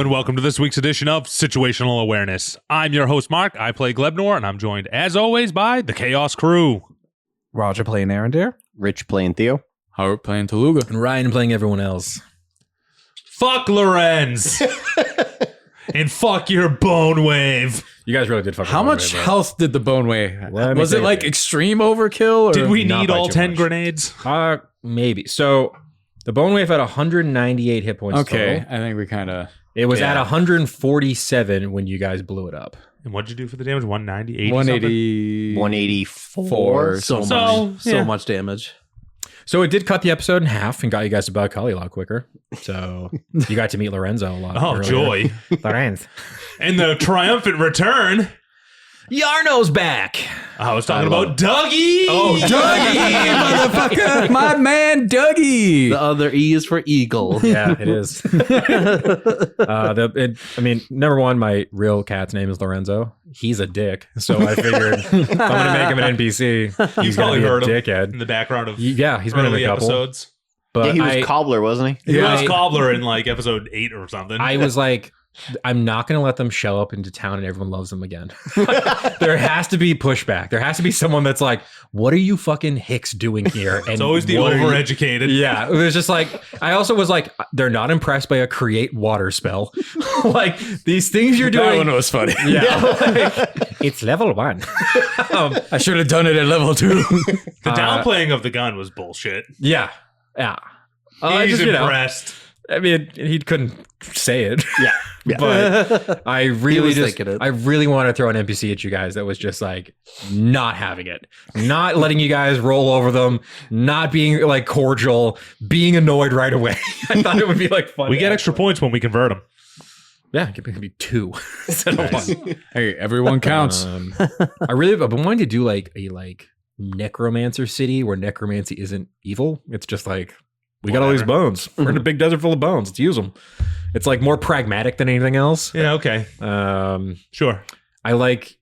and welcome to this week's edition of Situational Awareness. I'm your host, Mark. I play Glebnor, and I'm joined, as always, by the Chaos Crew. Roger playing Arendir. Rich playing Theo. Howard playing Taluga. And Ryan playing everyone else. Fuck Lorenz! And fuck your bone wave. You guys really did fuck. How much health did the bone weigh? Let me Was it tell you. like extreme overkill? Or? Did we not need by all too 10 much. grenades? Maybe. So the bone wave had 198 hit points Okay, total. I think we kind of... It was at 147 when you guys blew it up. And what'd you do for the damage? 190? 80 180... 184. So much damage. So it did cut the episode in half and got you guys to Kali a lot quicker. So you got to meet Lorenzo a lot Oh, earlier. joy. Lorenzo. And the triumphant return. Yarno's back. I was talking about Dougie. Oh, Dougie, motherfucker! My man, Dougie! The other E is for eagle. Yeah, it is. Number one, my real cat's name is Lorenzo. He's a dick, so I figured if I'm gonna make him an NPC. You've probably heard him dickhead. in the background of He's been in early a couple episodes. But Yeah, he was cobbler, wasn't he? He Yeah, was I- Cobbler in like episode 8 or something. I was like, I'm not going to let them show up into town and everyone loves them again. There has to be pushback. There has to be someone that's like, what are you fucking hicks doing here? And It's always the what are you- overeducated. Yeah, it was just like, I also was like, they're not impressed by a create water spell. Like, these things you're That doing. one was funny. Yeah, like, it's level 1. I should have done it at level 2. The downplaying of the gun was bullshit. Yeah. He's just, impressed. I mean, he couldn't say it. Yeah. But I really was just, thinking it. I really want to throw an NPC at you guys that was just like not having it, not letting you guys roll over them, not being like cordial, being annoyed right away. I thought it would be like fun. We get extra points when we convert them. Yeah, it could be 2 instead of 1. Hey, everyone counts. I've been wanting to do like a necromancer city where necromancy isn't evil. It's just like, we got all these bones. We're in a big desert full of bones. Let's use them. It's like more pragmatic than anything else. Yeah, okay. Sure. I like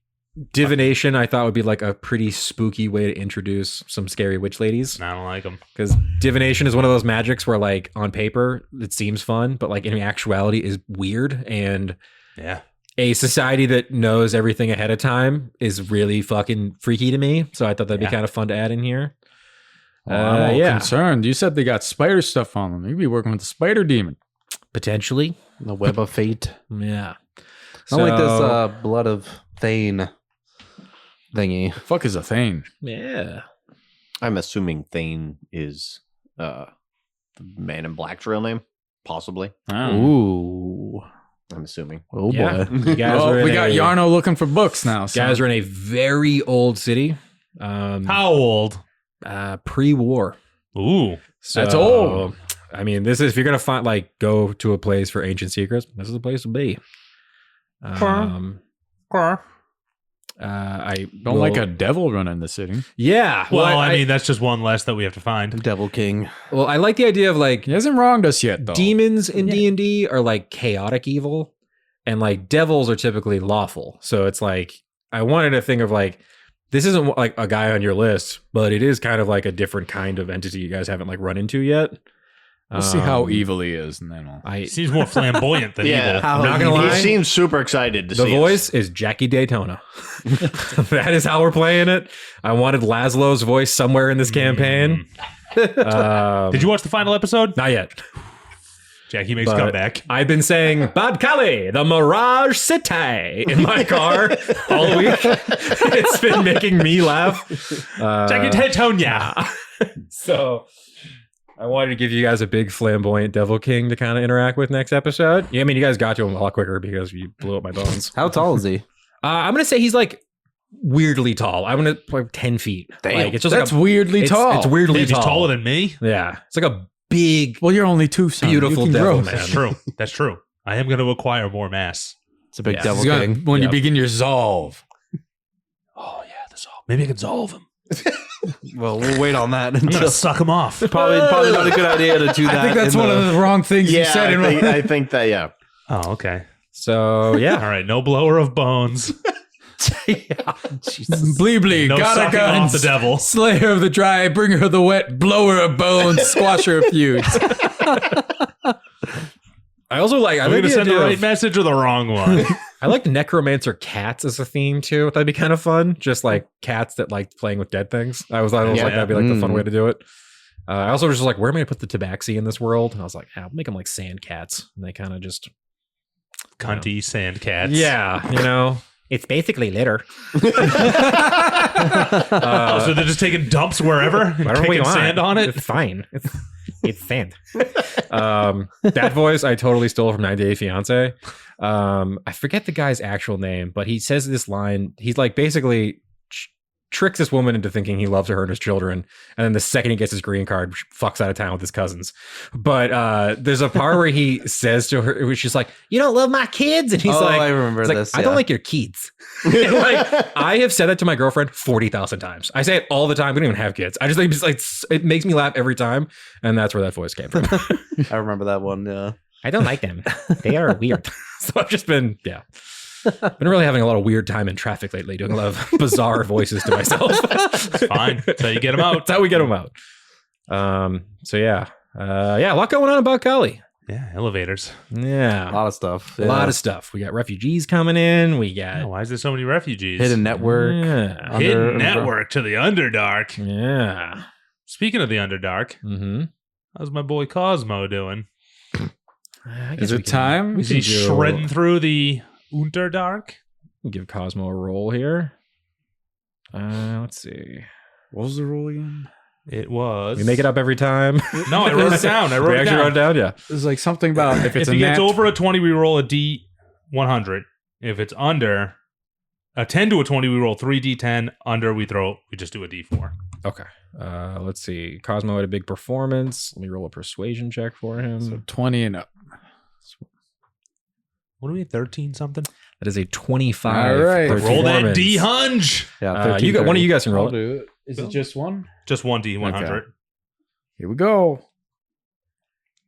divination. I thought would be like a pretty spooky way to introduce some scary witch ladies. I don't like them. Because divination is one of those magics where like on paper it seems fun, but like in actuality is weird. And Yeah. a society that knows everything ahead of time is really fucking freaky to me. So I thought that'd be kind of fun to add in here. I'm all concerned. You said they got spider stuff on them. You'd be working with the spider demon. Potentially. The web of fate. Yeah. Not like this blood of Thane thingy. Fuck is a thing. Yeah. I'm assuming Thane is the Man in Black's real name. Possibly. Ooh. I'm assuming. Oh Yeah. boy. You guys are in we got a- Yarno looking for books now. So. Guys are in a very old city. How old? Pre-war. Ooh. So, That's old. I mean, this is if you're gonna find go to a place for ancient secrets, this is the place to be. I Don't like a devil running the city. yeah. Well, I mean, that's just one less that we have to find. Devil King. well, I like the idea of like He hasn't wronged us yet, though. demons in D&D are like chaotic evil, and like devils are typically lawful. So it's like I wanted to think of like this isn't like a guy on your list, but it is kind of like a different kind of entity you guys haven't like run into yet. We'll see how evil he is, and then we'll... He seems more flamboyant than Yeah. evil. I'm not gonna He lie. seems super excited to The see voice is Jackie Daytona. That is how we're playing it. I wanted Laszlo's voice somewhere in this campaign. Did you watch the final episode? Not yet. Jackie makes a But comeback. I've been saying Bad Kali, the Mirage Cit-tay in my car all week. It's been making me laugh. Jackie Tetonia. So I wanted to give you guys a big flamboyant Devil King to kind of interact with next episode. Yeah, I mean, you guys got to him a lot quicker because you blew up my bones. How tall is he? I'm going to say he's like weirdly tall. I'm going to like 10 feet. Damn. Like, it's just That's like a, weirdly tall. It's weirdly He's tall. taller than me. Yeah. It's like a big, Well, you're only 2, son. beautiful You can devil, grow. man. That's true. That's true. I am going to acquire more mass. It's a big Yeah. Devil He's gonna- King. when Yep. you begin your Zolve. Oh, yeah. Maybe I can solve him. Well, we'll wait on that I'm going until to suck him off. probably not a good idea to do that. I think that's in one of the wrong things you Yeah, said. I think that, yeah. Oh, okay. So, yeah. All right. No blower of bones. Jesus. Bleebly, No got a sucking gun. off the devil. Slayer of the dry, bring her the wet, blower of bones, squash her feuds. I also like. I Are we like going to send the right of, message or the wrong one? I like necromancer cats as a theme too. That'd be kind of fun. Just like cats that like playing with dead things. I was like that'd be like the fun way to do it. I also was just like, where am I going to put the tabaxi in this world? And I was like, I'll make them like sand cats, and they kind of just Cunty sand cats. Yeah, it's basically litter. So they're just taking dumps wherever and kicking sand on it? It's fine. It's sand. That voice I totally stole from 90 Day Fiance. I forget the guy's actual name, but he says this line. He's like basically tricks this woman into thinking he loves her and his children, and then the second he gets his green card, fucks out of town with his cousins. But there's a part where he says to her, where she's like, "You don't love my kids," and he's like, I remember like, this. I don't like your kids. Like, I have said that to my girlfriend 40,000 times. I say it all the time. We don't even have kids. I just think it's like it makes me laugh every time, and that's where that voice came from. I remember that one. Yeah. I don't like them. They are weird. So I've just been really having a lot of weird time in traffic lately, doing a lot of bizarre voices to myself. It's fine. That's how you get them out. That's how we get them out. So a lot going on about Cali. Yeah, elevators. Yeah. A lot of stuff. A lot of stuff. We got refugees coming in. We got Yeah, why is there so many refugees? Hidden network. Yeah. Hidden network to the Underdark. Yeah. Speaking of the Underdark, Mm-hmm. how's my boy Cosmo doing? Is it time? Is he shredding through the Underdark? Give Cosmo a roll here. Let's see. What was the rule again? It was. We make it up every time. No, I wrote it down. We actually wrote it down. Yeah. It's like something about if it's If a he gets nat- over a 20, we roll a D100. If it's under a 10 to a 20, we roll 3D10. Under, we just do a D4. Okay. Let's see. Cosmo had a big performance. Let me roll a persuasion check for him. So 20 and up. What do we have? 13 something? That is a 25. All right. Roll that performance. D-hunge. Yeah. You got one of you guys can roll I'll it. do it. Is it just one? Just one D100. Okay. Here we go.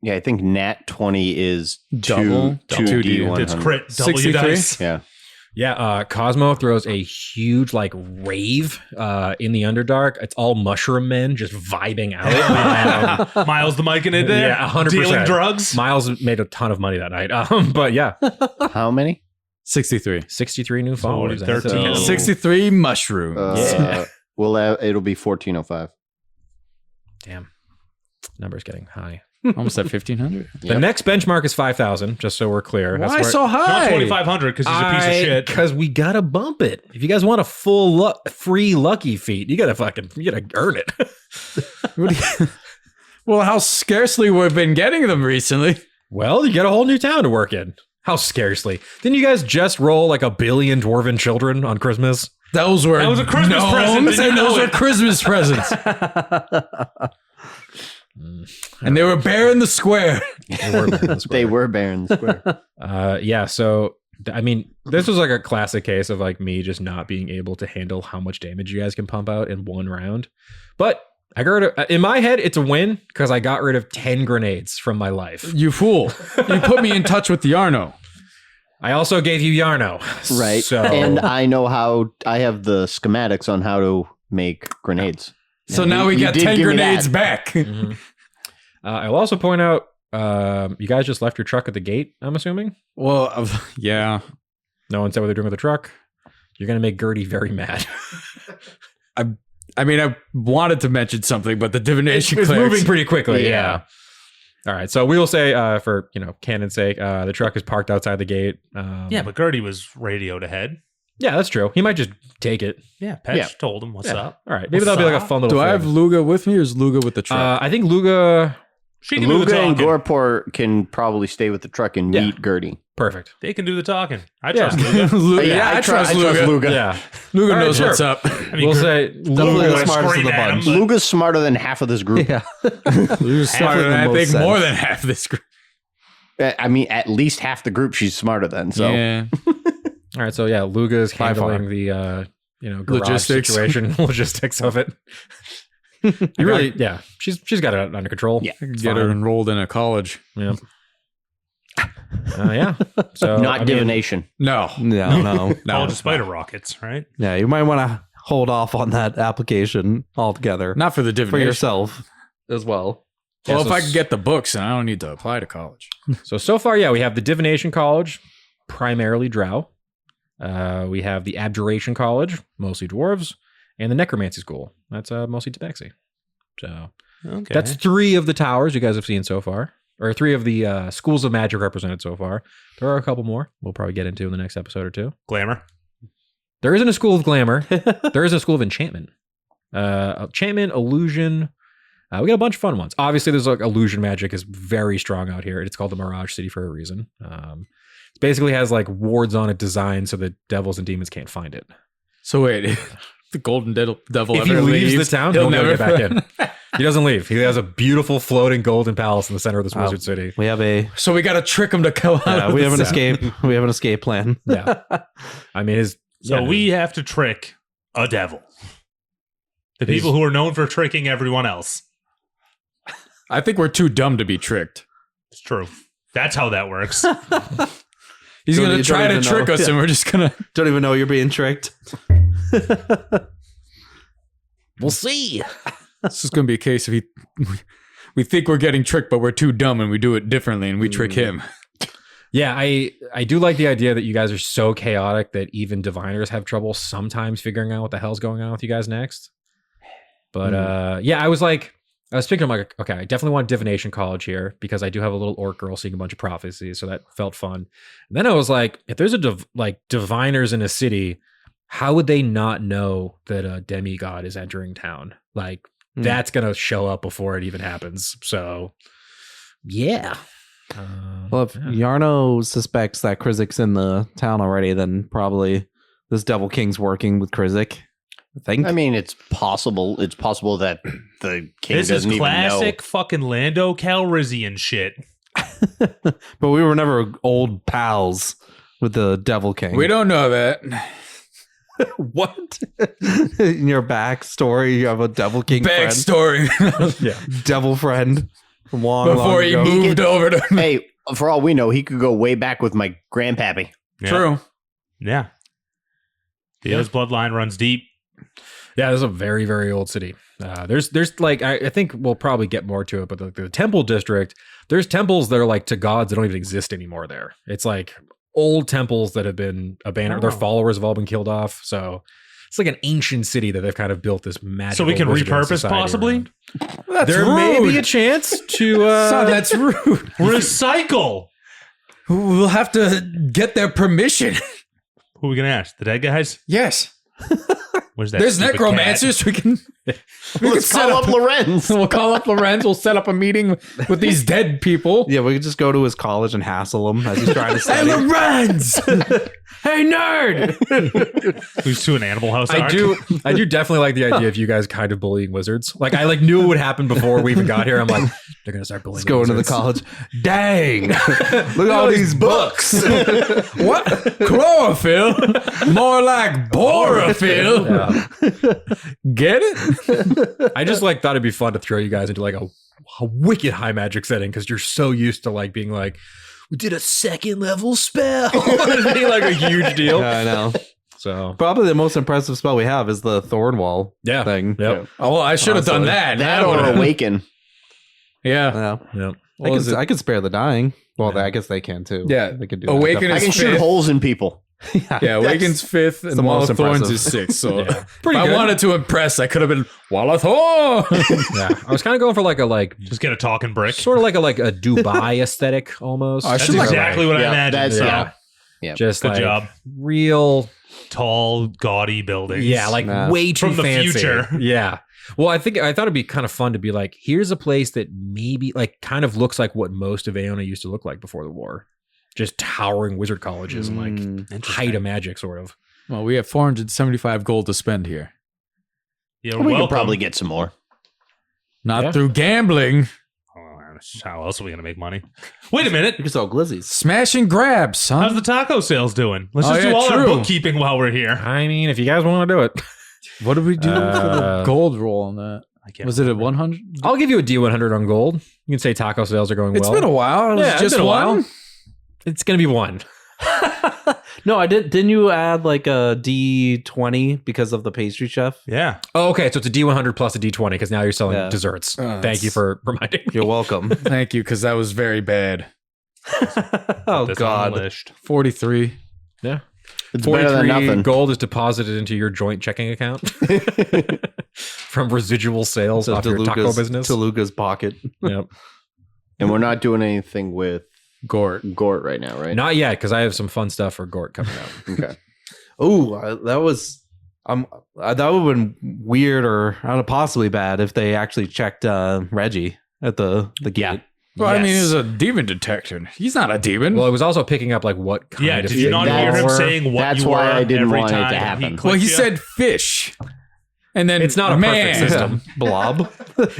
Yeah, I think Nat 20 is Double. 2 D100. It's crit. Double your 63? dice. Yeah. Yeah, Cosmo throws a huge like rave in the Underdark. It's all mushroom men just vibing out. Miles the mic in it there. Yeah, 100%. Dealing drugs. Miles made a ton of money that night. But yeah, How many? 63. 63 new So what, followers. 13? That's, 63 mushrooms. Yeah. Well, it'll be 1405. damn, number's getting high. Almost at 1,500. The next benchmark is 5,000. Just so we're clear. Why where- so Not high? 2,500 because he's a piece of shit. Because we gotta bump it. If you guys want a full free lucky feat, you gotta earn it. What do you- well, how scarcely we've been getting them recently. Well, you get a whole new town to work in. How scarcely? Didn't you guys just roll like 1 billion dwarven children on Christmas? That was a Christmas present. Did you and know those it? were Christmas presents. And they were bare in the square. They were Baron Square. Yeah, so I mean, this was like a classic case of like me just not being able to handle how much damage you guys can pump out in one round. But I got rid of, in my head, it's a win because I got rid of 10 grenades from my life. You fool. You put me in touch with the Yarno. I also gave you Yarno. Right. So And I know I have the schematics on how to make grenades. So Yeah, now we you got did 10 give me grenades that. back. Mhm. I will also point out, you guys just left your truck at the gate, I'm assuming? Well, yeah. No one said what they're doing with the truck. You're going to make Gertie very mad. I mean, I wanted to mention something, but the divination It's clerics- moving pretty quickly. Yeah. Yeah. All right. So we will say, for canon's sake, the truck is parked outside the gate. Yeah, but Gertie was radioed ahead. Yeah, that's true. He might just take it. Yeah, Petch Yeah. told him what's Yeah. up. All right. Maybe What's that'll be like a up? fun little Do I thing. have Luga with me or is Luga with the truck? I think Luga. She can do the Luga and talking. Gorpor can probably stay with the truck and Yeah. meet Gertie. Perfect. They can do the talking. I Yeah. trust Luga. Luga, Yeah, I trust Luga. Yeah. Luga All right, knows sure. what's up. I mean, We'll Ger- say Definitely Luga the would smartest of scream the at him, bunch. but- Luga's smarter than half of this group. Yeah. Luga's smarter Definitely than I the think most more sense. than half this group. I mean, at least half the group she's smarter than. So Yeah. All right. So yeah, Luga is By far. handling the garage Logistics. situation, logistics of it. You really, yeah. She's got it under control. Yeah. I can It's get her fine. enrolled in a college. Yeah. Yeah. So not I mean, divination. No. No. College of Spider Rockets, right? Yeah, you might want to hold off on that application altogether Not for the for divination. yourself as well. Well, Yeah, if I can get the books, then I don't need to apply to college. So far, yeah, we have the Divination College, primarily Drow. We have the Abjuration College, mostly dwarves, and the Necromancy School. That's mostly Tabaxi. So Okay. that's 3 of the towers you guys have seen so far, or 3 of the schools of magic represented so far. There are a couple more we'll probably get into in the next episode or 2. Glamour. There isn't a school of glamour. There is a school of enchantment. Enchantment, illusion. We got a bunch of fun ones. Obviously, there's like illusion magic is very strong out here. It's called the Mirage City for a reason. It basically has like wards on it designed so that devils and demons can't find it. So wait, the Golden Devil If he ever leaves leaves the town, he'll never get back in. He doesn't leave. He has a beautiful floating golden palace in the center of this wizard city. We have a So we got to trick him to go out. we have an escape. We have an escape plan. Yeah. I mean, We have to trick a devil. The people who are known for tricking everyone else. I think we're too dumb to be tricked. It's true. That's how that works. He's Don't- going you to try don't to even trick know. us, Yeah. and we're just going to. Don't even know you're being tricked. we'll see. This is going to be a case of we think we're getting tricked, but we're too dumb, and we do it differently, and we trick him. Yeah, I do like the idea that you guys are so chaotic that even diviners have trouble sometimes figuring out what the hell's going on with you guys next. But yeah, I was thinking, I'm like, okay, I definitely want Divination College here because I do have a little orc girl seeing a bunch of prophecies, so that felt fun. And then I was like, if there's diviners in a city, how would they not know that a demigod is entering town? Like, that's gonna show up before it even happens. So, yeah. Well, if Yarno suspects that Krizik's in the town already, then probably this Devil King's working with Krizik. I think. I mean, it's possible. It's possible that the king This is doesn't even know. classic fucking Lando Calrissian shit. but we were never old pals with the Devil King. We don't know that. What? In your backstory, you have a Devil King Backstory. friend, devil friend from long Before he ago. moved over to. Hey, for all we know, he could go way back with my grandpappy. Yeah. True. Yeah. Theo's bloodline runs deep. Yeah, this is a very, very old city. There's like, I think we'll probably get more to it, but the temple district, there's temples that are like to gods that don't even exist anymore there. It's like old temples that have been abandoned. Their followers have all been killed off. So it's like an ancient city that they've kind of built this magical. So we can wizarding repurpose society possibly? around. That's There rude. may be a chance to. Son, that's rude. Recycle. We'll have to get their permission. Who are we going to ask? The dead guys? Yes. Where's that There's stupid necromancers. We can Let's set call up Lorenz. We'll call up Lorenz. We'll set up a meeting with these dead people. Yeah, we could just go to his college and hassle him as he's trying to Hey, study. Lorenz! Hey, nerd! cat? Who's to an Animal House I arc? do definitely like the idea of you guys kind of bullying wizards. Like I knew it would happen before we even got here. I'm like, they're gonna start bullying. Let's go into the wizards. college. Dang! Look at all these books. What? Chlorophyll? More like borophyll. Get it? I just like thought it'd be fun to throw you guys into like a wicked high magic setting because you're so used to like being like, we did a 2nd level spell. It'd be like a huge deal. Yeah, I know. So Probably the most impressive spell we have is the Thorn Wall yeah, thing. Yep. Oh, well, I should have done Honestly. that. That or would've- awaken. Yeah. Yeah. Yep. I could spare the dying. Well, I guess they can too. Yeah. They could do Awaken that. I is can shoot fifth. holes in people. Yeah, Awaken's 5th and the Wall most of Thorns impressive. is 6th. So Yeah. if Pretty I good. wanted to impress, I could have been Wall of Thorns. Yeah. I was kind of going for like a Just get a talking brick. sort of like a Dubai aesthetic almost. I That's should like- exactly what I Yeah, imagined. that's- So. yeah. Yeah. Just Good like job. real. Tall, gaudy buildings. Yeah, like Nah. way too From the fancy. future. Yeah. Well, I thought it'd be kind of fun to be like, here's a place that maybe like kind of looks like what most of Aeona used to look like before the war. Just towering wizard colleges and like height of magic, sort of. Well, we have 475 gold to spend here. Yeah, We welcome. could probably get some more. Not Yeah. through gambling. How else are we going to make money? Wait a minute. You can sell glizzies. Smash and grab, son. How's the taco sales doing? Let's Oh, just do yeah, all our true. bookkeeping while we're here. I mean, if you guys want to do it, What did we do for the Uh, gold roll on that? I can't Was it at remember. 100? I'll give you a D100 on gold. You can say taco sales are going It's well. been a while. It was Yeah, it's just been a one. while. It's going to be 1. No, I did. Didn't you add like a D20 because of the pastry chef? Yeah. Oh, okay. So it's a D100 plus a D20 because now you're selling Yeah. desserts. Oh, Thank you for reminding me. You're welcome. Thank you, because that was very bad. Oh That's God. unleashed. 43. Yeah. It's better than 43 nothing. gold is deposited into your joint checking account from residual sales So off your taco Toluca's- business. Toluca's pocket. Yep. And we're not doing anything with Gort. Gort right now, right? Not yet, because I have some fun stuff for Gort coming out. Okay. Oh, that was that would have been weird or possibly bad if they actually checked Reggie at the gate. Well, I mean, Yes. he's a demon detector. He's not a demon. Well, it was also picking up like what kind Yeah, of did you not thing hear you him were. saying what That's you why were I didn't every want it to time happen. he well, clicked he you? said fish. And then It's not a man, perfect system. Blob.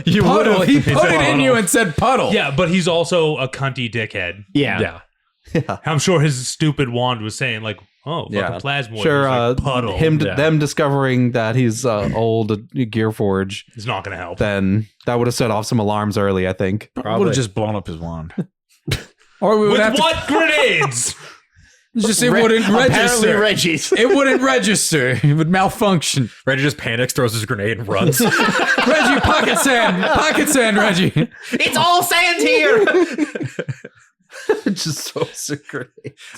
You puddle. He put it in puddle. you and said puddle. Yeah, but he's also a cunty dickhead. Yeah. Yeah. I'm sure his stupid wand was saying like, "Oh, fucking Yeah. plasmoid." Sure. He's like, puddle. Yeah. Them discovering that he's old at Gearforge, It's not going to help. then that would have set off some alarms early. I think. Would Probably. have just blown up his wand. Or we would With have what grenades? to just it wouldn't Apparently register. Reggie's. It wouldn't register. It would malfunction. Reggie just panics, throws his grenade, and runs. Reggie, pocket sand, Reggie. It's all sand here. It's just so great.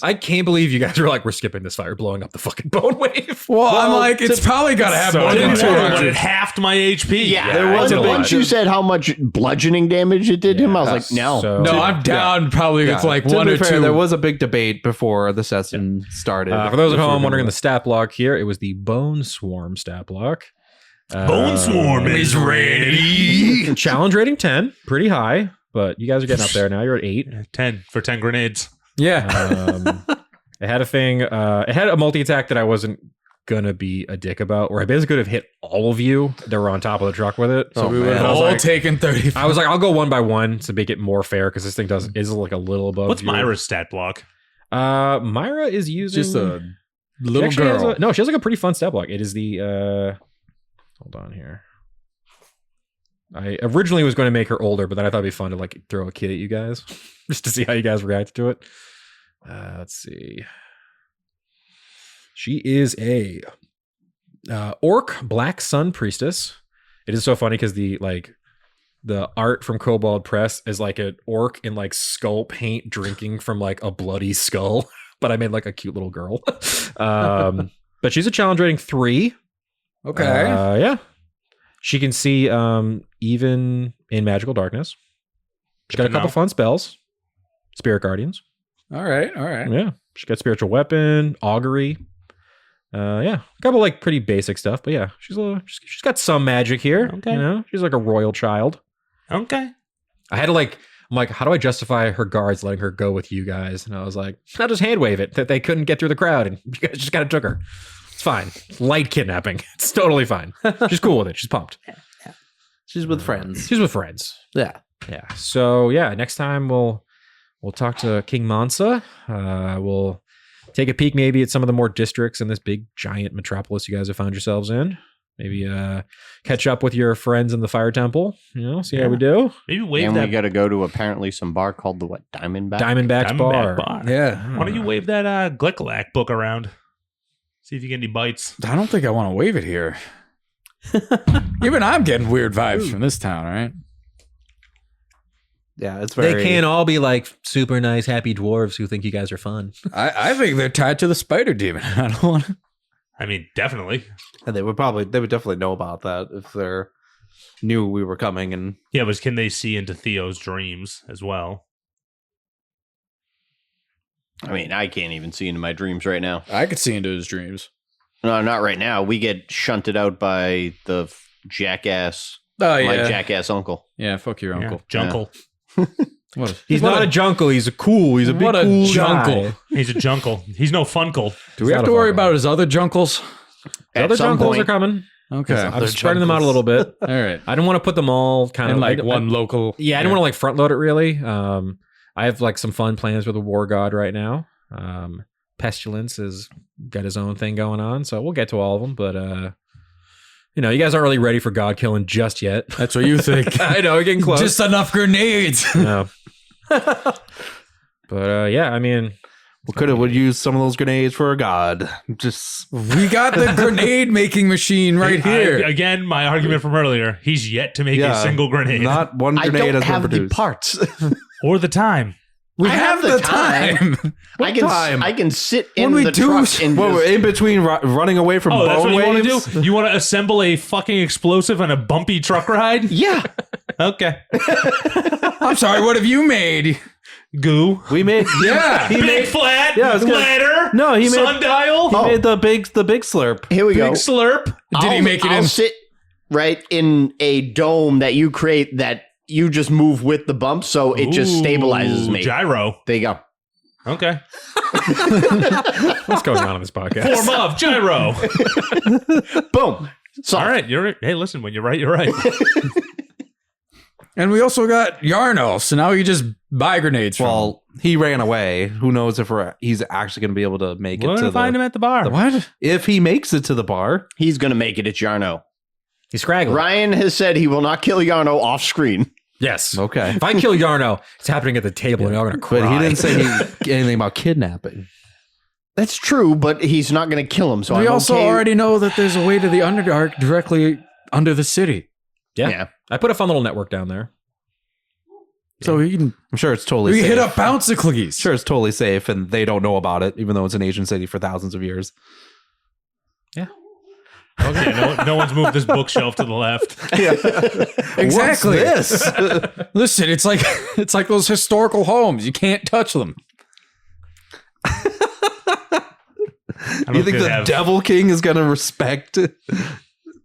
I can't believe you guys were like, we're skipping this fight. We're blowing up the fucking bone wave. Well, I'm like, it's probably got to have so more than Didn't annoying. work, but 200. it halved my HP. Yeah, there was a once lot. you said how much bludgeoning damage it did him, I was like, no. So- No, I'm down. Probably it's like To one be or fair, two. There was a big debate before the session started. for those at If you home wondering remember. the stat block here, it was the Bone Swarm stat block. Bone Swarm is ready. Challenge rating 10, pretty high, but you guys are getting up there now. You're at 8. 10 for 10 grenades. yeah. It had a thing. It had a multi attack that I wasn't gonna be a dick about, where I basically could have hit all of you that were on top of the truck with it. So Oh, we would man. have All taken 30. I was like, I'll go one by one to make it more fair because this thing is like a little above. What's your- Myra's stat block? Myra is using just a she little actually has girl. no, she has like a pretty fun stat block. It is the hold on here. I originally was going to make her older, but then I thought it'd be fun to like throw a kid at you guys just to see how you guys react to it. Let's see. She is a orc black sun priestess. It is so funny because the art from Kobold Press is like an orc in like skull paint drinking from like a bloody skull, but I made like a cute little girl. But she's a challenge rating 3. Okay. Yeah. She can see even in magical darkness. She's got a couple fun spells. Spirit Guardians. All right. Yeah. She's got spiritual weapon, augury. Yeah. A couple like pretty basic stuff, but yeah, she's got some magic here. Okay. You know, she's like a royal child. Okay. I had to I'm like, how do I justify her guards letting her go with you guys? And I was like, I'll just hand wave it that they couldn't get through the crowd and you guys just kind of took her. It's fine. Light kidnapping. It's totally fine. She's cool with it. She's pumped. She's with friends. She's with friends. Yeah. Yeah. So yeah, next time we'll talk to King Mansa. We'll take a peek maybe at some of the more districts in this big giant metropolis you guys have found yourselves in. Maybe catch up with your friends in the Fire Temple. You know, see how we do. Maybe wave And that we got to go to apparently some bar called the what? Diamondback? Diamondback's Diamondback bar. Yeah. Why don't you wave that Glicklack book around? See if you get any bites. I don't think I want to wave it here. Even I'm getting weird vibes from this town, right? Yeah, it's very. They can't all be like super nice, happy dwarves who think you guys are fun. I think they're tied to the spider demon. I don't want to. I mean, definitely. And they would definitely know about that if they knew we were coming. And Yeah, but can they see into Theo's dreams as well? I mean, I can't even see into my dreams right now. I could see into his dreams. No, not right now. We get shunted out by the jackass, Oh my yeah, jackass uncle. yeah. Fuck your uncle. Junkle. What? He's what not a junkle. He's a big what a cool junkle. guy. He's a junkle. He's no funkle. Do we He's have not to a worry fucker. about his other junkles? The At other some junkles point, are coming. Okay. I'm spreading them out a little bit. All right. I don't want to put them all kind And of like one I, local. Yeah, I don't want to like front load it really. I have like some fun plans with the War God right now. Pestilence has got his own thing going on, so we'll get to all of them. But you know, you guys aren't really ready for God killing just yet. That's what you think. I know, we're getting close. Just enough grenades. No. But yeah, I mean, would use some of those grenades for a god. Just We got the grenade making machine right here. Again, my argument from earlier. He's yet to make a single grenade. not one I grenade don't has been have the produced. parts. or the time. We I have the time. I can sit in When we the do truck and What, we're just, in between running away from Oh, that's bone what you want to waves? do? You want to assemble a fucking explosive on a bumpy truck ride? yeah. Okay. I'm sorry, what have you made? Goo. We made Yeah. Big flat. Yeah, I was gonna- ladder. No, he made- sundial. he made the big slurp. Here we Big go. slurp. Did he make it I'll in? sit right in a dome that you create that you just move with the bump, so it just stabilizes Ooh, me. Gyro. There you go. Okay. What's going on in this podcast? Form of gyro. Boom. So All right. Hey, listen. When you're right, you're right. And we also got Yarno, so now you just buy grenades from him. Well, he ran away. Who knows if he's actually going to be able to make We're it to gonna find him at the bar. What? If he makes it to the bar, he's gonna make it at Yarno. He's scraggling. Ryan has said he will not kill Yarno off screen. Yes. okay. If I kill Yarno, it's happening at the table, and y'all are gonna cry. But he didn't say anything about kidnapping. That's true, but he's not gonna kill him. So We I'm also okay. already know that there's a way to the Underdark directly under the city. Yeah. I put a fun little network down there. So we can I'm sure it's totally safe. hit up Bouncicles. Sure, it's totally safe, and they don't know about it, even though it's an Asian city for thousands of years. Okay. No one's moved this bookshelf to the left. Exactly. What's this? Listen, it's like those historical homes. You can't touch them. You think the Devil King is going to respect?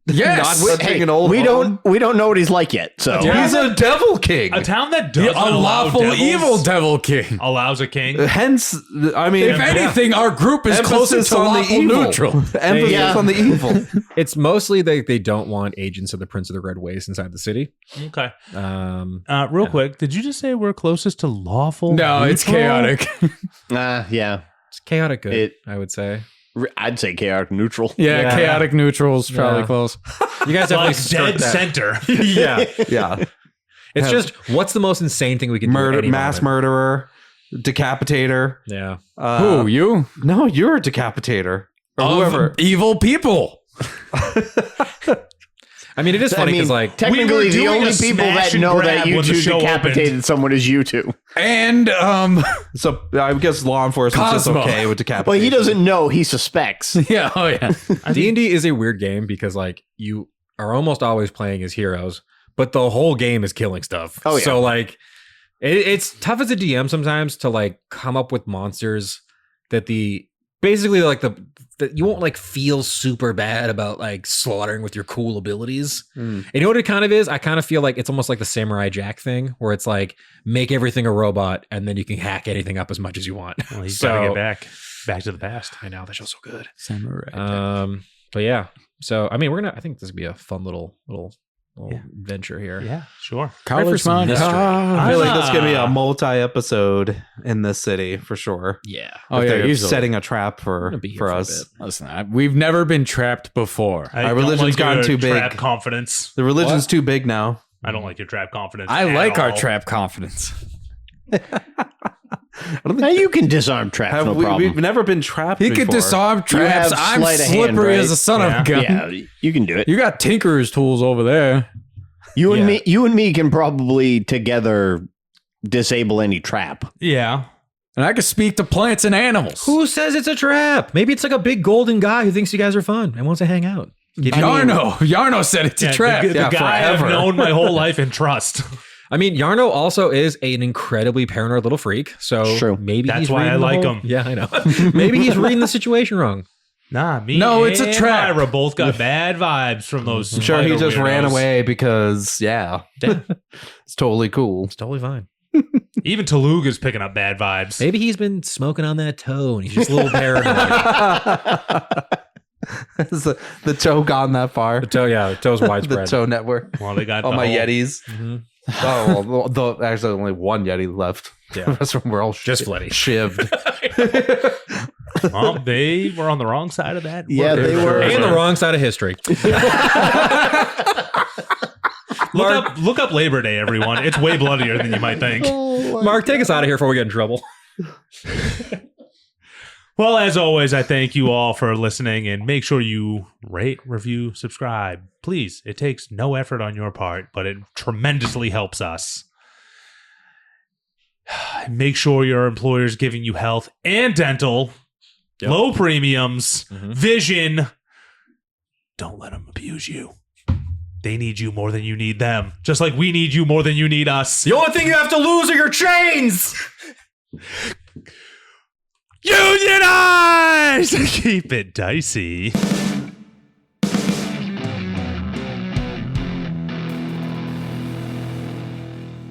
Yes. Not touching an old we home? don't know what he's like yet. So Yeah. He's a Devil King. A town that doesn't A allow lawful devils evil devil king. allows a king. Hence, I mean, If anything, our group is closer emphasis to on the lawful evil. neutral. Emphasis Yeah. on the evil. It's mostly they don't want agents of the Prince of the Red Waste inside the city. Okay. Um, Real quick, did you just say we're closest to lawful? No, it's neutral? chaotic. yeah, it's chaotic good, It- I would say. I'd say chaotic neutral. Yeah, Yeah. chaotic neutral's probably Yeah. close. You guys definitely Like skirt dead that. center. Yeah. Yeah. It's just what's the most insane thing we can do? at Murder, any mass moment? murderer, decapitator. Yeah. Who, you? No, you're a decapitator. Or Of whoever. evil people. I mean, it is funny because like technically, we were the doing only a people smash that and know grab that you when the two show decapitated someone is you two. And So I guess law enforcement's just Cosmo. okay with decapitation. Well, he doesn't know. He suspects. yeah, oh yeah. D&D is a weird game because like you are almost always playing as heroes, but the whole game is killing stuff. Oh, yeah. So like it's tough as a DM sometimes to like come up with monsters that basically like that you won't like feel super bad about like slaughtering with your cool abilities. Mm. And you know what it kind of is? I kind of feel like it's almost like the Samurai Jack thing where it's like make everything a robot and then you can hack anything up as much as you want. Well, he's got to get back to the past. I know that show's so good. Samurai. But yeah. So I mean, I think this would be a fun little Yeah. venture here. Yeah, sure. College some Montage. history. I feel like that's going to be a multi-episode in this city for sure. Yeah. Oh If yeah, they're easily. setting a trap I'm for gonna be here for a us. bit. Listen, we've never been trapped before. I Our don't religion's like gotten your too big. Trap confidence. The religion's too big now. I don't like your trap confidence. I at like our all. trap confidence. I don't Now think you can disarm traps, no problem. we've never been trapped. He could before. disarm traps. have I'm sleight of hand, slippery right? as a son of a gun. yeah, you can do it. You got tinkerer's tools over there. You and Yeah. me can probably together disable any trap. Yeah. And I can speak to plants and animals. Who says it's a trap? Maybe it's like a big golden guy who thinks you guys are fun and wants to hang out. Yarno. Yarno said it's a trap. The guy forever. I've known my whole life and trust. I mean, Yarno also is an incredibly paranoid little freak. So True. maybe That's he's why reading I the like whole- him. Yeah, I know. Maybe he's reading the situation wrong. Nah, me No, it's a and trap. Myra both got bad vibes from those. I'm sure he spider just ran weirdos. away because it's totally cool. It's totally fine. Even Taluga's picking up bad vibes. Maybe he's been smoking on that toe and he's just a little paranoid. Has the toe gone that far? The toe's The widespread. toe network. Well, they got All the my whole- Yetis. Mhm. Oh, well, actually, only one Yeti left. Yeah. The rest of them were all Just Fletty. shivved. Well, they were on the wrong side of that. Yeah, they were. And the wrong side of history. Look up Labor Day, everyone. It's way bloodier than you might think. Mark, take us out of here before we get in trouble. Well, as always, I thank you all for listening, and make sure you rate, review, subscribe. Please, it takes no effort on your part, but it tremendously helps us. Make sure your employer is giving you health and dental, low premiums, vision. Don't let them abuse you. They need you more than you need them, just like we need you more than you need us. The only thing you have to lose are your chains. Unionize! Keep it dicey.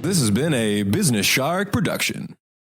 This has been a Business Shark production.